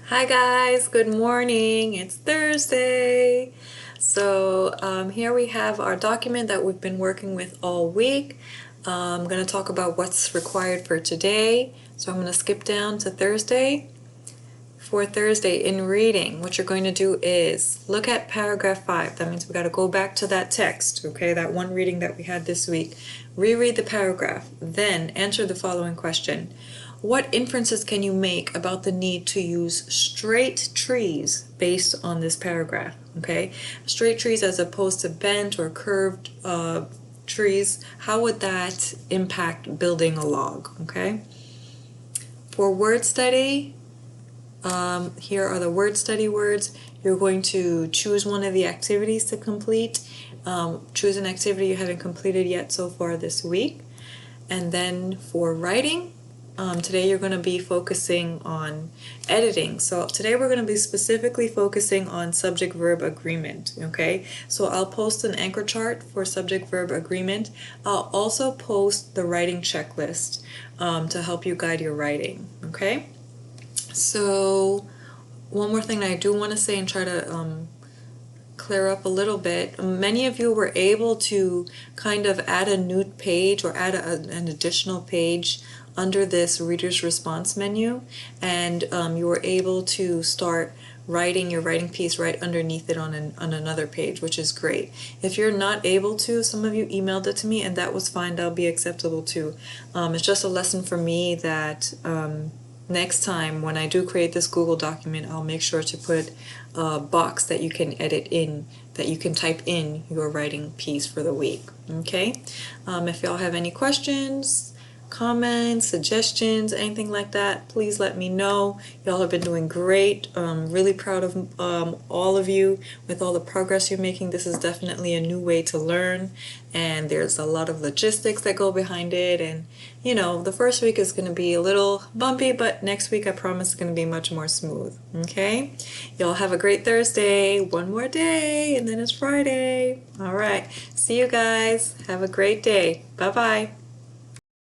Hi guys, good morning. It's Thursday. Here we have our document that we've been working with all week. I'm going to talk about what's required for today. So I'm going to skip down to Thursday. For Thursday in reading, what you're going to do is look at paragraph 5. That means we got to go back to that text, okay? That one reading that we had this week. Reread the paragraph, then answer the following question. What inferences can you make about the need to use straight trees based on this paragraph, okay? Straight trees as opposed to bent or curved trees, how would that impact building a log, okay? For word study, here are the word study words. You're going to choose one of the activities to complete. Choose an activity you haven't completed yet so far this week. And then for writing, today you're going to be focusing on editing. So today we're going to be specifically focusing on subject-verb agreement, okay? So I'll post an anchor chart for subject-verb agreement. I'll also post the writing checklist to help you guide your writing, okay? So one more thing I do want to say and try to clear up a little bit. Many of you were able to kind of add a new page or add an additional page under this reader's response menu, and you were able to start writing your writing piece right underneath it on another page, which is great. If you're not able to, some of you emailed it to me, and that was fine. That'll be acceptable too. It's just a lesson for me that next time when I do create this Google document, I'll make sure to put a box that you can edit in, that you can type in your writing piece for the week. Okay? If y'all have any questions, comments, suggestions, anything like that, please let me know. Y'all have been doing great. Really proud of all of you with all the progress you're making. This is definitely a new way to learn, and there's a lot of logistics that go behind it, and you know, the first week is going to be a little bumpy, but next week I promise it's going to be much more smooth. Okay? Y'all have a great Thursday. One more day, and then it's Friday. All right. See you guys. Have a great day. Bye-bye.